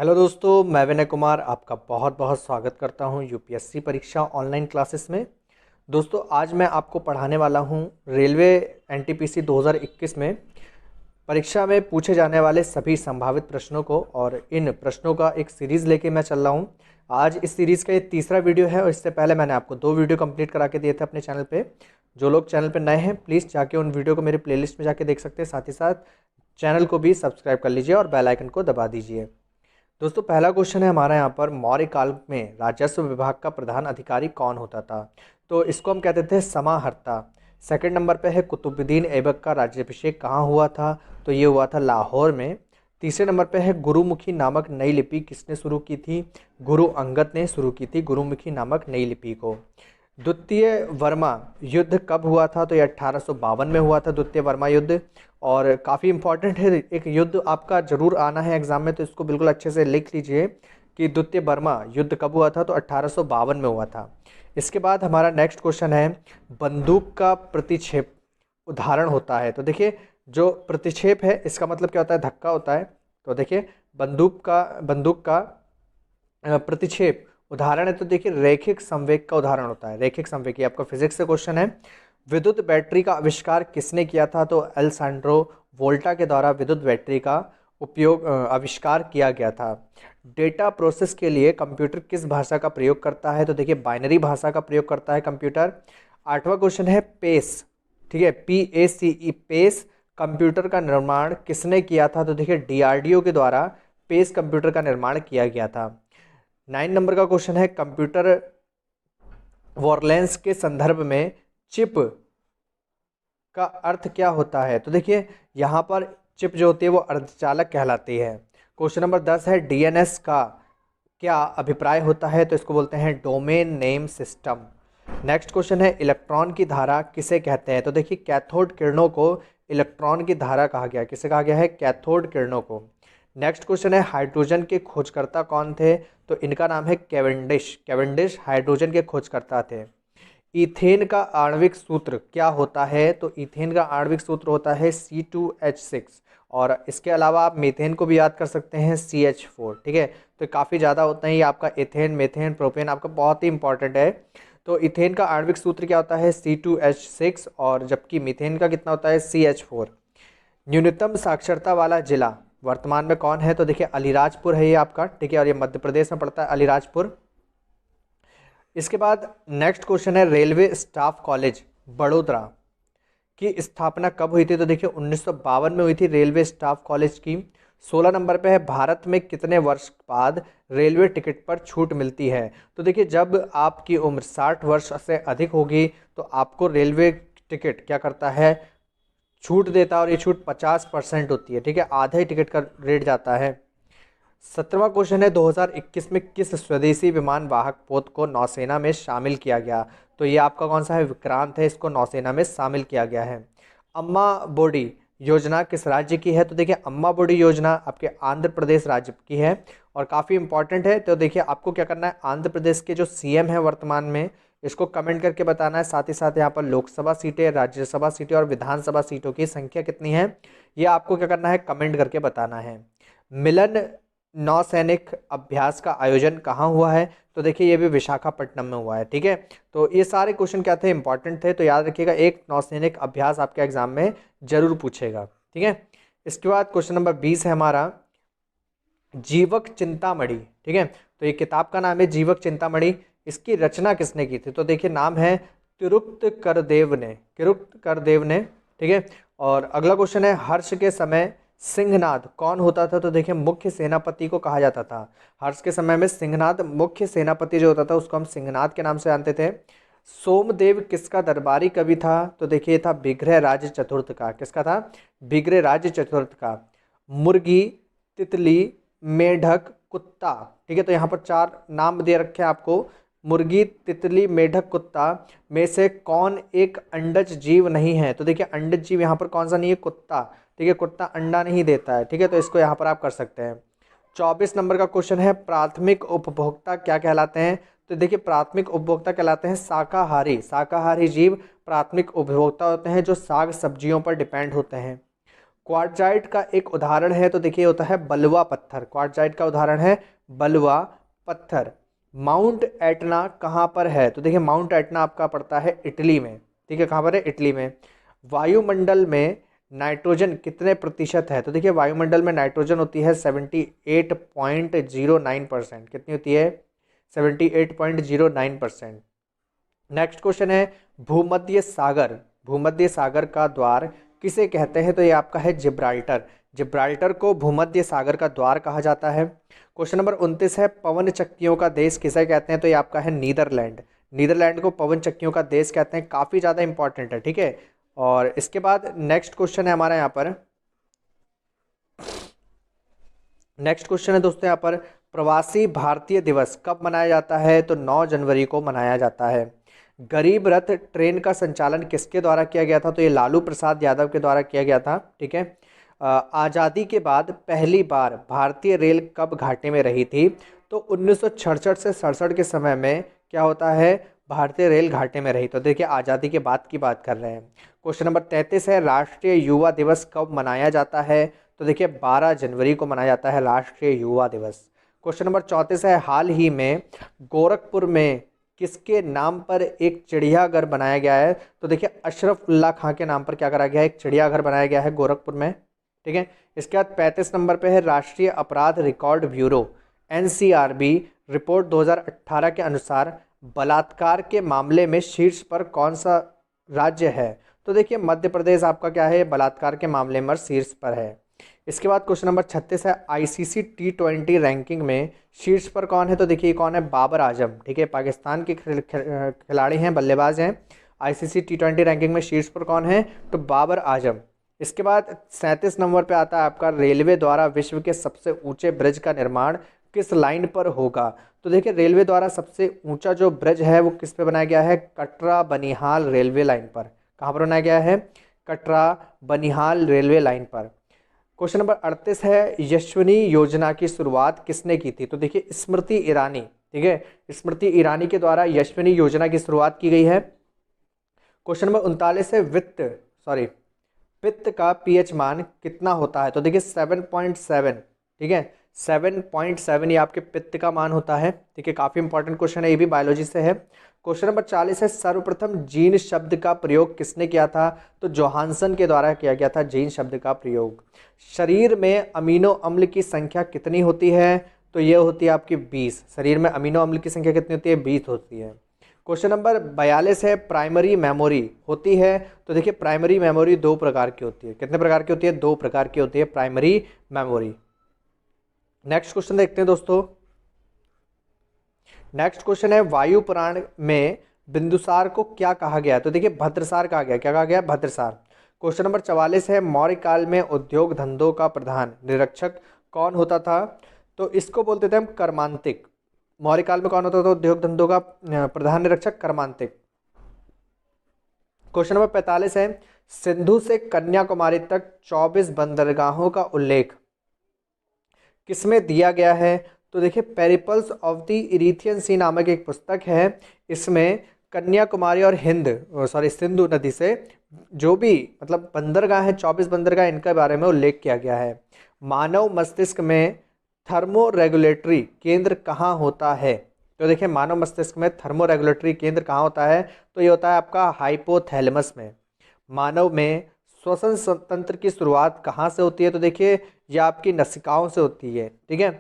Hello दोस्तों, मैं विनय कुमार आपका बहुत बहुत स्वागत करता हूं यूपीएससी परीक्षा ऑनलाइन क्लासेस में। दोस्तों, आज मैं आपको पढ़ाने वाला हूं रेलवे एनटीपीसी 2021 में परीक्षा में पूछे जाने वाले सभी संभावित प्रश्नों को, और इन प्रश्नों का एक सीरीज़ लेके मैं चल रहा हूं। आज इस सीरीज़ का ये तीसरा वीडियो है, और इससे पहले मैंने आपको 2 वीडियो कंप्लीट करा के दिए थे अपने चैनल पे। जो लोग चैनल पे नए हैं, प्लीज़ जाके उन वीडियो को मेरे प्लेलिस्ट में जाके देख सकते हैं। साथ ही साथ चैनल को भी सब्सक्राइब कर लीजिए और बेल आइकन को दबा दीजिए। दोस्तों, पहला क्वेश्चन है हमारा यहाँ पर, मौर्य काल में राजस्व विभाग का प्रधान अधिकारी कौन होता था? तो इसको हम कहते थे समाहर्ता। सेकंड नंबर पे है, कुतुबुद्दीन ऐबक का राज्याभिषेक कहाँ हुआ था? तो ये हुआ था लाहौर में। तीसरे नंबर पे है, गुरुमुखी नामक नई लिपि किसने शुरू की थी? गुरु अंगद ने शुरू की थी गुरुमुखी नामक नई लिपि को। द्वितीय वर्मा युद्ध कब हुआ था? तो ये 1852 में हुआ था, द्वितीय वर्मा युद्ध। और काफ़ी इंपॉर्टेंट है, एक युद्ध आपका जरूर आना है एग्जाम में, तो इसको बिल्कुल अच्छे से लिख लीजिए कि द्वितीय बर्मा युद्ध कब हुआ था? तो 1852 में हुआ था। इसके बाद हमारा नेक्स्ट क्वेश्चन है, बंदूक का प्रतिक्षेप उदाहरण होता है। तो देखिए, जो प्रतिक्षेप है इसका मतलब क्या होता है? धक्का होता है। तो देखिए, बंदूक का प्रतिक्षेप उदाहरण है, तो देखिए रैखिक संवेग का उदाहरण होता है। रैखिक संवेग, ये आपका फिजिक्स से क्वेश्चन है। विद्युत बैटरी का आविष्कार किसने किया था? तो एलेसांड्रो वोल्टा के द्वारा विद्युत बैटरी का आविष्कार किया गया था। डेटा प्रोसेस के लिए कंप्यूटर किस भाषा का प्रयोग करता है? तो देखिए, बाइनरी भाषा का प्रयोग करता है कंप्यूटर। आठवां क्वेश्चन है, पेस, ठीक है, PACE, पेस कंप्यूटर का निर्माण किसने किया था? तो देखिए, DRDO के द्वारा पेस कंप्यूटर का निर्माण किया गया था। 9 नंबर का क्वेश्चन है, कंप्यूटर वॉरलेंस के संदर्भ में चिप का अर्थ क्या होता है? तो देखिए, यहाँ पर चिप जो होती है वो अर्धचालक कहलाती है। क्वेश्चन नंबर 10 है, DNS का क्या अभिप्राय होता है? तो इसको बोलते हैं domain name system. Next question है, इलेक्ट्रॉन की धारा किसे कहते हैं? तो देखिए, कैथोड किरणों को इलेक्ट्रॉन की धारा कहा गया। किसे कहा गया है? कैथोड किरणों को। नेक्स्ट क्वेश्चन है, हाइड्रोजन के खोजकर्ता कौन थे? तो इनका नाम है कैवेंडिश। कैवेंडिश हाइड्रोजन के खोजकर्ता थे। ईथेन का आणविक सूत्र क्या होता है? तो ईथेन का आणविक सूत्र होता है C2H6, और इसके अलावा आप मीथेन को भी याद कर सकते हैं, CH4। ठीक है, तो काफ़ी ज़्यादा होता है ये आपका एथेन, मेथेन, प्रोपेन, आपका बहुत ही इंपॉर्टेंट है। तो ईथेन का आणविक सूत्र क्या होता है? C2H6, और जबकि मीथेन का कितना होता है? CH4। न्यूनतम साक्षरता वाला जिला वर्तमान में कौन है? तो देखिए, अलीराजपुर है ये आपका, ठीक है, और ये मध्य प्रदेश में पड़ता है, अलीराजपुर। इसके बाद नेक्स्ट क्वेश्चन है, रेलवे स्टाफ कॉलेज बड़ोदरा की स्थापना कब हुई थी? तो देखिए, 1952 में हुई थी रेलवे स्टाफ कॉलेज की। 16 नंबर पे है, भारत में कितने वर्ष बाद रेलवे टिकट पर छूट मिलती है? तो देखिए, जब आपकी उम्र 60 वर्ष से अधिक होगी तो आपको रेलवे टिकट क्या करता है? छूट देता है, और ये छूट 50% होती है। ठीक है, आधा ही टिकट का रेट जाता है। 17वां क्वेश्चन है, 2021 में किस स्वदेशी विमान वाहक पोत को नौसेना में शामिल किया गया? तो ये आपका कौन सा है? विक्रांत है, इसको नौसेना में शामिल किया गया है। अम्मा बोडी योजना किस राज्य की है? तो देखिए, अम्मा बोडी योजना आपके आंध्र प्रदेश राज्य की है, और काफ़ी इंपॉर्टेंट है। तो देखिए, आपको क्या करना है, आंध्र प्रदेश के जो CM है वर्तमान में, इसको कमेंट करके बताना है। साथ ही साथ यहाँ पर लोकसभा सीटें, राज्यसभा सीटें और विधानसभा सीटों की संख्या कितनी है, ये आपको क्या करना है? कमेंट करके बताना है। मिलन नौसैनिक अभ्यास का आयोजन कहाँ हुआ है? तो देखिए, ये भी विशाखापट्टनम में हुआ है। ठीक है, तो ये सारे क्वेश्चन क्या थे? इंपॉर्टेंट थे, तो याद रखिएगा, एक नौसैनिक अभ्यास आपके एग्जाम में जरूर पूछेगा। ठीक है, इसके बाद क्वेश्चन नंबर 20 है हमारा, जीवक चिंतामणि। ठीक है, तो ये किताब का नाम है जीवक चिंतामणि। इसकी रचना किसने की थी? तो देखिए, नाम है तिरुक्तकरदेव ने। ठीक है, और अगला क्वेश्चन है, हर्ष के समय सिंहनाद कौन होता था? तो देखिए, मुख्य सेनापति को कहा जाता था। हर्ष के समय में सिंहनाद, मुख्य सेनापति जो होता था, उसको हम सिंहनाद के नाम से जानते थे। सोमदेव किसका दरबारी कवि था? तो देखिए, था बिग्रह राज चतुर्थ का। किसका था? बिग्रह राज चतुर्थ का। मुर्गी, तितली, मेढक, कुत्ता। ठीक है, तो यहाँ पर 4 नाम दे रखे हैं आपको। मुर्गी, तितली, मेढक, कुत्ता में से कौन एक अंडज जीव नहीं है? तो देखिए, अंडज जीव यहाँ पर कौन सा नहीं है? कुत्ता। ठीक है, कुत्ता अंडा नहीं देता है। ठीक है, तो इसको यहाँ पर आप कर सकते हैं। 24 नंबर का क्वेश्चन है, प्राथमिक उपभोक्ता क्या कहलाते हैं? तो देखिए, प्राथमिक उपभोक्ता कहलाते हैं शाकाहारी। शाकाहारी जीव प्राथमिक उपभोक्ता होते हैं, जो साग सब्जियों पर डिपेंड होते हैं। क्वार्टजाइट का एक उदाहरण है तो देखिए होता है बलुआ पत्थर। क्वार्टजाइट का उदाहरण है बलुआ पत्थर। माउंट एटना कहाँ पर है? तो देखिए माउंट एटना आपका पड़ता है इटली में। ठीक है, कहाँ पर है? इटली में। वायुमंडल में नाइट्रोजन कितने प्रतिशत है? तो देखिए वायुमंडल में नाइट्रोजन होती है 78.09%। कितनी होती है? 78.09%। नेक्स्ट क्वेश्चन है भूमध्य सागर। भूमध्य सागर का द्वार किसे कहते हैं? तो ये आपका है जिब्राल्टर। जिब्राल्टर को भूमध्य सागर का द्वार कहा जाता है। क्वेश्चन नंबर 29 है पवन चक्कियों का देश किसे कहते हैं? तो ये आपका है नीदरलैंड। नीदरलैंड को पवन चक्कियों का देश कहते हैं। काफ़ी ज़्यादा इंपॉर्टेंट है। ठीक है, और इसके बाद नेक्स्ट क्वेश्चन है हमारा यहाँ पर। नेक्स्ट क्वेश्चन है दोस्तों यहाँ पर प्रवासी भारतीय दिवस कब मनाया जाता है? तो 9 जनवरी को मनाया जाता है। गरीब रथ ट्रेन का संचालन किसके द्वारा किया गया था? तो ये लालू प्रसाद यादव के द्वारा किया गया था। ठीक है, आज़ादी के बाद पहली बार भारतीय रेल कब घाटे में रही थी? तो 1966 से 67 के समय में क्या होता है? भारतीय रेल घाटे में रही। तो देखिए आज़ादी के बाद की बात कर रहे हैं। क्वेश्चन नंबर 33 है राष्ट्रीय युवा दिवस कब मनाया जाता है? तो देखिए 12 जनवरी को मनाया जाता है राष्ट्रीय युवा दिवस। क्वेश्चन नंबर 34 है हाल ही में गोरखपुर में किसके नाम पर एक चिड़ियाघर बनाया गया है? तो देखिए अशरफुल्ला खां के नाम पर क्या करा गया है? एक चिड़ियाघर बनाया गया है गोरखपुर में। ठीक है, इसके बाद 35 नंबर पे है राष्ट्रीय अपराध रिकॉर्ड ब्यूरो NCRB रिपोर्ट 2018 के अनुसार बलात्कार के मामले में शीर्ष पर कौन सा राज्य है? तो देखिए मध्य प्रदेश आपका क्या है? बलात्कार के मामले में शीर्ष पर है। इसके बाद क्वेश्चन नंबर 36 है ICC T20 रैंकिंग में शीर्ष पर कौन है? तो देखिए कौन है? बाबर आजम। ठीक है, पाकिस्तान के खिलाड़ी हैं, बल्लेबाज हैं। ICC T20 रैंकिंग में शीर्ष पर कौन है? तो बाबर आजम। इसके बाद 37 नंबर पे आता है आपका रेलवे द्वारा विश्व के सबसे ऊंचे ब्रिज का निर्माण किस लाइन पर होगा? तो देखिए रेलवे द्वारा सबसे ऊंचा जो ब्रिज है वो किस पे बनाया गया है? कटरा बनिहाल रेलवे लाइन पर। कहाँ पर बनाया गया है? कटरा बनिहाल रेलवे लाइन पर। क्वेश्चन नंबर 38 है यशस्विनी योजना की शुरुआत किसने की थी? तो देखिए स्मृति ईरानी। ठीक है, स्मृति ईरानी के द्वारा यशस्विनी योजना की शुरुआत की गई है। क्वेश्चन नंबर 39 है पित्त का pH मान कितना होता है? तो देखिए 7.7। ठीक है, 7.7 ये आपके पित्त का मान होता है। ठीक है, काफ़ी इंपॉर्टेंट क्वेश्चन है, ये भी बायोलॉजी से है। क्वेश्चन नंबर 40 है सर्वप्रथम जीन शब्द का प्रयोग किसने किया था? तो जोहानसन के द्वारा किया गया था जीन शब्द का प्रयोग। शरीर में अमीनो अम्ल की संख्या कितनी होती है? तो ये होती है आपकी 20। शरीर में अमीनो अम्ल की संख्या कितनी होती है? 20 होती है। क्वेश्चन नंबर 42 है प्राइमरी मेमोरी होती है? तो देखिए प्राइमरी मेमोरी 2 प्रकार की होती है। कितने प्रकार की होती है? 2 प्रकार की होती है प्राइमरी मेमोरी। नेक्स्ट क्वेश्चन देखते हैं दोस्तों। नेक्स्ट क्वेश्चन है वायु पुराण में बिंदुसार को क्या कहा गया? तो देखिए भद्रसार कहा गया। क्या कहा गया? भद्रसार। क्वेश्चन नंबर 44 है मौर्य काल में उद्योग धंधों का प्रधान निरीक्षक कौन होता था? तो इसको बोलते थे हम कर्मांतिक। मौर्य काल में कौन होता था उद्योग धंधों का प्रधान निरीक्षक? कर्मांतिक। क्वेश्चन नंबर 45 है सिंधु से कन्याकुमारी तक 24 बंदरगाहों का उल्लेख किसमें दिया गया है? तो देखिए पेरिपल्स ऑफ द इरीथियन सी नामक एक पुस्तक है। इसमें कन्याकुमारी और सिंधु नदी से जो भी मतलब बंदरगाह है 24 बंदरगाह, इनके बारे में उल्लेख किया गया है। मानव मस्तिष्क में थर्मो रेगुलेटरी केंद्र कहाँ होता है? तो देखिए मानव मस्तिष्क में थर्मो रेगुलेटरी केंद्र कहाँ होता है? तो ये होता है आपका हाइपोथैलेमस में। मानव में श्वसन तंत्र की शुरुआत कहाँ से होती है? तो देखिए ये आपकी नसिकाओं से होती है। ठीक है,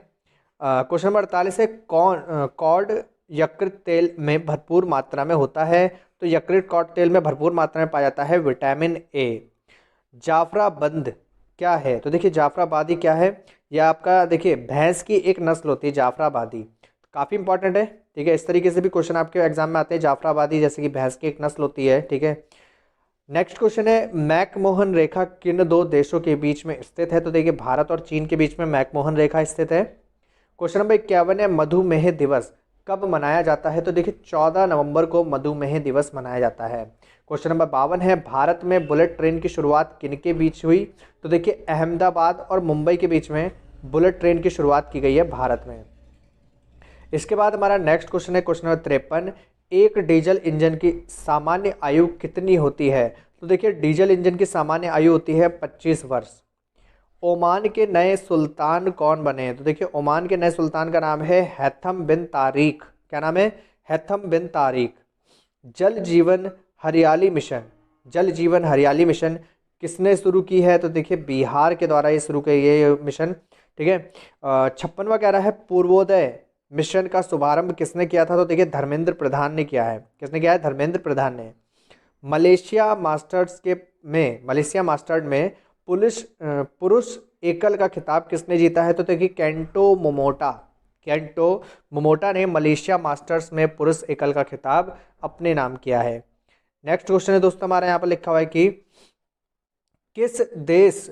क्वेश्चन नंबर 48 है कॉड यकृत तेल में भरपूर मात्रा में होता है? तो यकृत कॉड तेल में भरपूर मात्रा में पाया जाता है विटामिन A। जाफराबंद क्या है? तो देखिए जाफराबादी क्या है? यह आपका देखिए भैंस की एक नस्ल होती है जाफराबादी। काफ़ी इंपॉर्टेंट है। ठीक है, इस तरीके से भी क्वेश्चन आपके एग्जाम में आते हैं। जाफराबादी जैसे कि भैंस की एक नस्ल होती है। ठीक है, नेक्स्ट क्वेश्चन है मैकमोहन रेखा किन 2 देशों के बीच में स्थित है? तो देखिए भारत और चीन के बीच में मैकमोहन रेखा स्थित है। क्वेश्चन नंबर 51 है मधुमेह दिवस कब मनाया जाता है? तो देखिए 14 नवंबर को मधुमेह दिवस मनाया जाता है। क्वेश्चन नंबर 52 है भारत में बुलेट ट्रेन की शुरुआत किनके बीच हुई? तो देखिए अहमदाबाद और मुंबई के बीच में बुलेट ट्रेन की शुरुआत की गई है भारत में। इसके बाद हमारा नेक्स्ट क्वेश्चन है क्वेश्चन नंबर 53 एक डीजल इंजन की सामान्य आयु कितनी होती है? तो देखिए डीजल इंजन की सामान्य आयु होती है 25 वर्ष। ओमान के नए सुल्तान कौन बने हैं? तो देखिए ओमान के नए सुल्तान का नाम है हैथम बिन तारिक। क्या नाम है? हैथम बिन तारिक। जल जीवन हरियाली मिशन, जल जीवन हरियाली मिशन किसने शुरू की है? तो देखिए बिहार के द्वारा ये शुरू की ये मिशन। ठीक है। 56वां कह रहा है पूर्वोदय मिशन का शुभारंभ किसने किया था? तो देखिए धर्मेंद्र प्रधान ने किया है। किसने किया है? धर्मेंद्र प्रधान ने। मलेशिया मास्टर्स के में मलेशिया मास्टर्ड में पुरुष एकल का खिताब किसने जीता है? तो देखिए केंटो मोमोटा। केंटो मोमोटा ने मलेशिया मास्टर्स में पुरुष एकल का खिताब अपने नाम किया है। नेक्स्ट क्वेश्चन है दोस्तों हमारे यहाँ पर लिखा हुआ है कि किस देश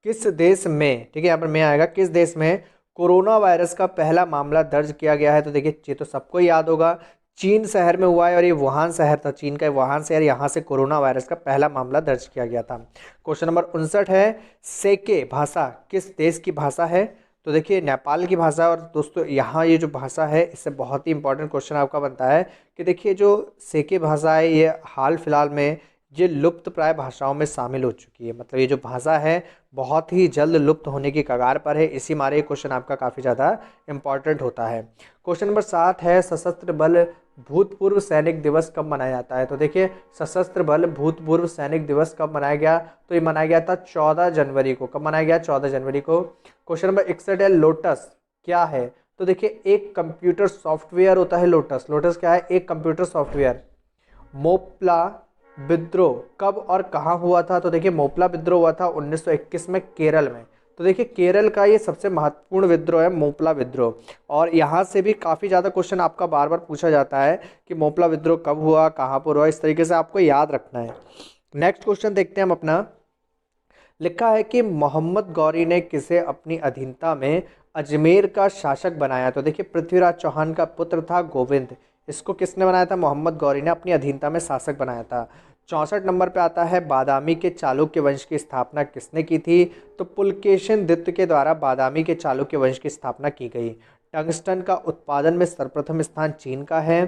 किस देश में, ठीक है यहाँ पर में आएगा, किस देश में कोरोना वायरस का पहला मामला दर्ज किया गया है? तो देखिए ये तो सबको याद होगा, चीन शहर में हुआ है और ये वुहान शहर था, चीन का वुहान शहर, यहाँ से कोरोना वायरस का पहला मामला दर्ज किया गया था। क्वेश्चन नंबर 59 है सेके भाषा किस देश की भाषा है? तो देखिए नेपाल की भाषा। और दोस्तों यहाँ ये जो भाषा है इससे बहुत ही इंपॉर्टेंट क्वेश्चन आपका बनता है कि देखिए जो सेके भाषा है ये हाल फिलहाल में ये लुप्त प्राय भाषाओं में शामिल हो चुकी है। मतलब ये जो भाषा है बहुत ही जल्द लुप्त होने की कगार पर है, इसी मारे क्वेश्चन आपका काफ़ी ज़्यादा इंपॉर्टेंट होता है। क्वेश्चन नंबर 7 है सशस्त्र बल भूतपूर्व सैनिक दिवस कब मनाया जाता है? तो देखिए सशस्त्र बल भूतपूर्व सैनिक दिवस कब मनाया गया? तो ये मनाया गया था 14 जनवरी को। कब मनाया गया? 14 जनवरी को। क्वेश्चन नंबर 61 है लोटस क्या है? तो देखिए एक कंप्यूटर सॉफ्टवेयर होता है लोटस। लोटस क्या है? एक कंप्यूटर सॉफ्टवेयर। मोपला विद्रोह कब और कहाँ हुआ था? तो देखिए मोपला विद्रोह हुआ था 1921 में केरल में। तो देखिए केरल का ये सबसे महत्वपूर्ण विद्रोह है मोपला विद्रोह। और यहाँ से भी काफ़ी ज़्यादा क्वेश्चन आपका बार बार पूछा जाता है कि मोपला विद्रोह कब हुआ, कहाँ पर हुआ, इस तरीके से आपको याद रखना है। नेक्स्ट क्वेश्चन देखते हैं हम अपना। लिखा है कि मोहम्मद गौरी ने किसे अपनी अधीनता में अजमेर का शासक बनाया? तो देखिए पृथ्वीराज चौहान का पुत्र था गोविंद। इसको किसने बनाया था? मोहम्मद गौरी ने अपनी अधीनता में शासक बनाया था। 64 नंबर पे आता है बादामी के चालुक्य वंश की स्थापना किसने की थी? तो पुलकेशिन द्वितीय के द्वारा बादामी के चालुक्य वंश की स्थापना की गई। टंगस्टन का उत्पादन में सर्वप्रथम स्थान चीन का है।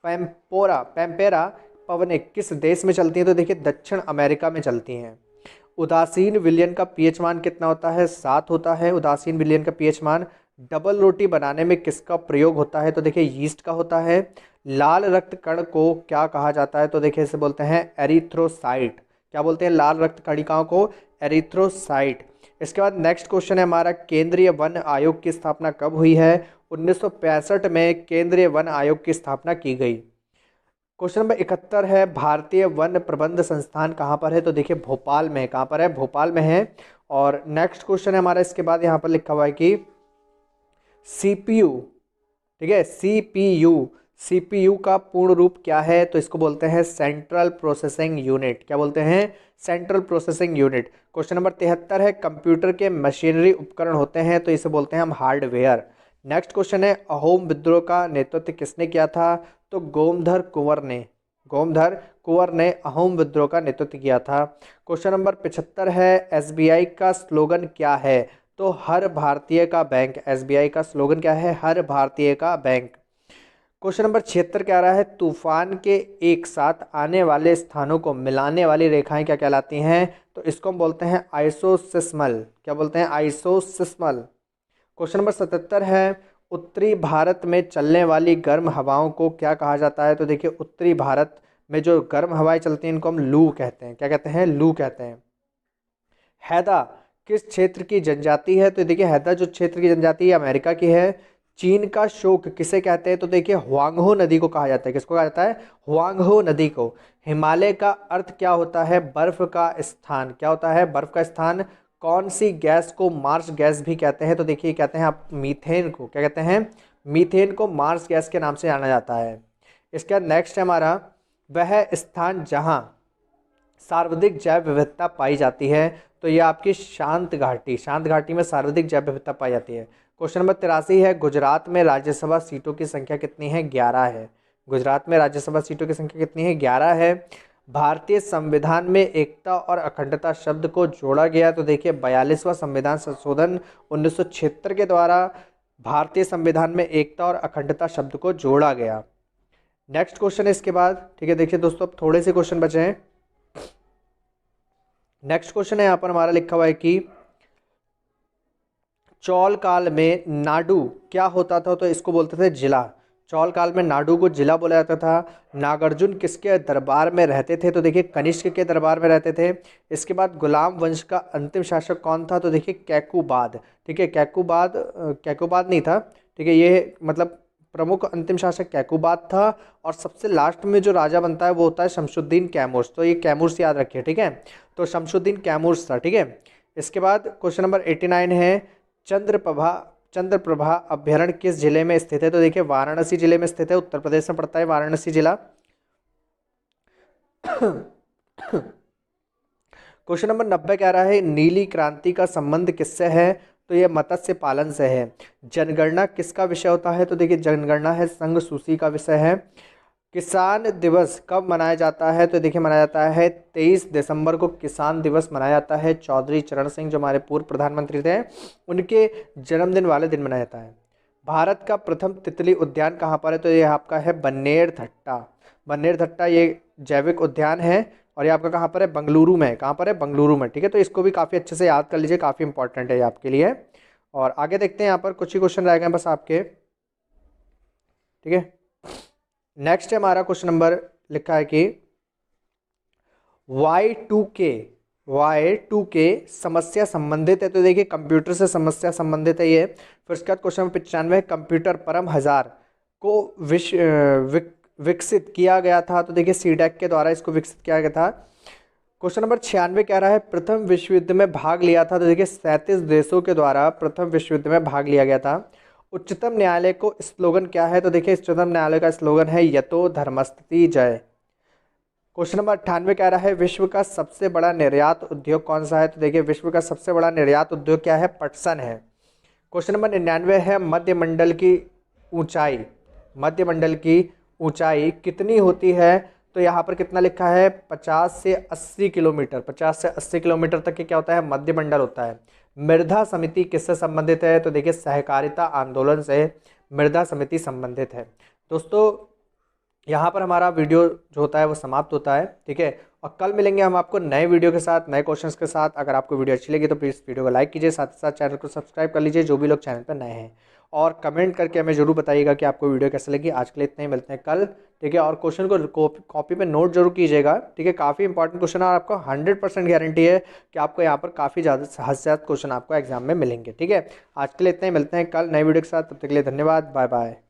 पैम्पेरा पवनें किस देश में चलती हैं? तो देखिए दक्षिण अमेरिका में चलती हैं। उदासीन विलयन का पीएच मान कितना होता है? 7 होता है उदासीन विलयन का पीएच मान। डबल रोटी बनाने में किसका प्रयोग होता है? तो देखिए यीस्ट का होता है। लाल रक्त कण को क्या कहा जाता है? तो देखिए इसे बोलते हैं एरिथ्रोसाइट। क्या बोलते हैं लाल रक्त कणिकाओं को? एरिथ्रोसाइट। इसके बाद नेक्स्ट क्वेश्चन है हमारा केंद्रीय वन आयोग की स्थापना कब हुई है? 1965 में केंद्रीय वन आयोग की स्थापना की गई। क्वेश्चन नंबर 71 है भारतीय वन प्रबंध संस्थान कहाँ पर है? तो देखिए भोपाल में। कहाँ पर है? भोपाल में है। और नेक्स्ट क्वेश्चन है हमारा इसके बाद यहाँ पर लिखा हुआ है कि सीपीयू, ठीक है, सीपीयू का पूर्ण रूप क्या है? तो इसको बोलते हैं सेंट्रल प्रोसेसिंग यूनिट। क्या बोलते हैं? Central processing unit. Question number 73 है कंप्यूटर के मशीनरी उपकरण होते हैं तो इसे बोलते हैं हम हार्डवेयर। नेक्स्ट क्वेश्चन है अहोम विद्रोह का नेतृत्व किसने किया था? तो गोमधर कुंवर ने अहोम विद्रोह का नेतृत्व किया था। क्वेश्चन नंबर 75 है एसबीआई का स्लोगन क्या है? तो हर भारतीय का बैंक। एसबीआई का स्लोगन क्या है? हर भारतीय का बैंक। क्वेश्चन नंबर 76 क्या रहा है तूफान के एक साथ आने वाले स्थानों को मिलाने वाली रेखाएं क्या कहलाती हैं? तो इसको हम बोलते हैं आइसोसिस्मल। क्या बोलते हैं? आइसोसिस्मल। क्वेश्चन नंबर 77 है उत्तरी भारत में चलने वाली गर्म हवाओं को क्या कहा जाता है? तो देखिए उत्तरी भारत में जो गर्म हवाएं चलती हैं इनको हम लू कहते हैं। क्या कहते हैं? लू कहते हैं। हैदा किस क्षेत्र की जनजाति है? तो देखिए हैदा जो क्षेत्र की जनजाति है अमेरिका की है। चीन का शोक किसे कहते हैं? तो देखिए हुआंगहो नदी को कहा जाता है। किसको कहा जाता है? हुआंगहो नदी को। हिमालय का अर्थ क्या होता है? बर्फ का स्थान। क्या होता है? बर्फ का स्थान। कौन सी गैस को मार्स गैस भी कहते हैं? तो देखिए कहते हैं आप मीथेन को। क्या कहते हैं? मीथेन को मार्स गैस के नाम से जाना जाता है। इसके बाद नेक्स्ट है हमारा वह स्थान जहाँ सर्वाधिक जैव विविधता पाई जाती है तो ये आपकी शांत घाटी में सर्वाधिक जैव विविधता पाई जाती है। क्वेश्चन नंबर 83 है गुजरात में राज्यसभा सीटों की संख्या कितनी है? 11 है। गुजरात में राज्यसभा सीटों की संख्या कितनी है? 11 है। भारतीय संविधान में एकता और अखंडता शब्द को जोड़ा गया तो देखिए 42वां संविधान संशोधन 1976 के द्वारा भारतीय संविधान में एकता और अखंडता शब्द को जोड़ा गया। नेक्स्ट क्वेश्चन है इसके बाद, ठीक है, देखिए दोस्तों अब थोड़े से क्वेश्चन बचे हैं। नेक्स्ट क्वेश्चन है यहाँ पर हमारा लिखा हुआ है कि चौल काल में नाडू क्या होता था, तो इसको बोलते थे जिला। चौल काल में नाडू को जिला बोला जाता था। नागार्जुन किसके दरबार में रहते थे, तो देखिए कनिष्क के दरबार में रहते थे। इसके बाद गुलाम वंश का अंतिम शासक कौन था, तो देखिए कैकुबाद। ठीक है, कैकुबाद नहीं था। ठीक है, ये मतलब प्रमुख अंतिम शासक कैकुबाद था। और सबसे लास्ट में जो राजा बनता है वो होता है शमशुद्दीन कैमूर्स। तो ये कैमूर्स याद रखिए। ठीक है, तो शमशुद्दीन कैमूर्स था। ठीक है, इसके बाद क्वेश्चन नंबर 89 है चंद्रप्रभा अभ्यारण्य किस जिले में स्थित है, तो देखिए वाराणसी जिले में स्थित है, उत्तर प्रदेश में पड़ता है वाराणसी जिला। क्वेश्चन नंबर 90 कह रहा है नीली क्रांति का संबंध किससे है, तो यह मत्स्य पालन से है। जनगणना किसका विषय होता है, तो देखिए जनगणना है संघ सूची का विषय है। किसान दिवस कब मनाया जाता है, तो देखिए मनाया जाता है 23 दिसंबर को किसान दिवस मनाया जाता है। चौधरी चरण सिंह जो हमारे पूर्व प्रधानमंत्री थे उनके जन्मदिन वाले दिन मनाया जाता है। भारत का प्रथम तितली उद्यान कहाँ पर है, तो ये आपका है बन्नेरघट्टा। बन्नेरघट्टा ये जैविक उद्यान है और ये आपका कहाँ पर है, बेंगलुरु में। कहाँ पर है, बेंगलुरु में। ठीक है, तो इसको भी काफ़ी अच्छे से याद कर लीजिए, काफ़ी इंपॉर्टेंट है ये आपके लिए। और आगे देखते हैं, यहाँ पर कुछ ही क्वेश्चन रह गए बस आपके। ठीक है, नेक्स्ट है हमारा क्वेश्चन नंबर लिखा है कि Y2K समस्या संबंधित है, तो देखिए कंप्यूटर से समस्या संबंधित है ये। फिर उसके बाद क्वेश्चन नंबर 95 कंप्यूटर परम हजार को विकसित किया गया था, तो देखिए सीडैक के द्वारा इसको विकसित किया गया था। क्वेश्चन नंबर 96 कह रहा है प्रथम विश्व युद्ध में भाग लिया था, तो देखिए 37 देशों के द्वारा प्रथम विश्व युद्ध में भाग लिया गया था। उच्चतम न्यायालय को स्लोगन क्या है, तो देखिए उच्चतम न्यायालय का स्लोगन है यतो धर्मस्ति जय। क्वेश्चन नंबर 98 कह रहा है विश्व का सबसे बड़ा निर्यात उद्योग कौन सा है, तो देखिए विश्व का सबसे बड़ा निर्यात उद्योग क्या है, पटसन है। क्वेश्चन नंबर 99 है मध्यमंडल की ऊंचाई कितनी होती है, तो यहाँ पर कितना लिखा है 50 से 80 किलोमीटर। 50 से 80 किलोमीटर तक के क्या होता है, मध्यमंडल होता है। मृदा समिति किससे संबंधित है, तो देखिए सहकारिता आंदोलन से मृदा समिति संबंधित है। दोस्तों यहाँ पर हमारा वीडियो जो होता है वो समाप्त होता है। ठीक है, और कल मिलेंगे हम आपको नए वीडियो के साथ, नए क्वेश्चंस के साथ। अगर आपको वीडियो अच्छी लगी तो प्लीज़ वीडियो को लाइक कीजिए, साथ ही साथ चैनल को सब्सक्राइब कर लीजिए जो भी लोग चैनल पर नए हैं। और कमेंट करके हमें जरूर बताइएगा कि आपको वीडियो कैसे लगी। आज के लिए इतना ही, मिलते हैं कल। ठीक है, और क्वेश्चन को कॉपी पे नोट जरूर कीजिएगा। ठीक है, काफ़ी इंपॉर्टेंट क्वेश्चन है और आपको 100% गारंटी है कि आपको यहाँ पर काफ़ी ज़्यादा हद से ज़्यादा क्वेश्चन आपको एग्जाम में मिलेंगे। ठीक है, आज के लिए इतना ही, मिलते हैं कल नए वीडियो के साथ। तब तक के लिए धन्यवाद, बाय बाय।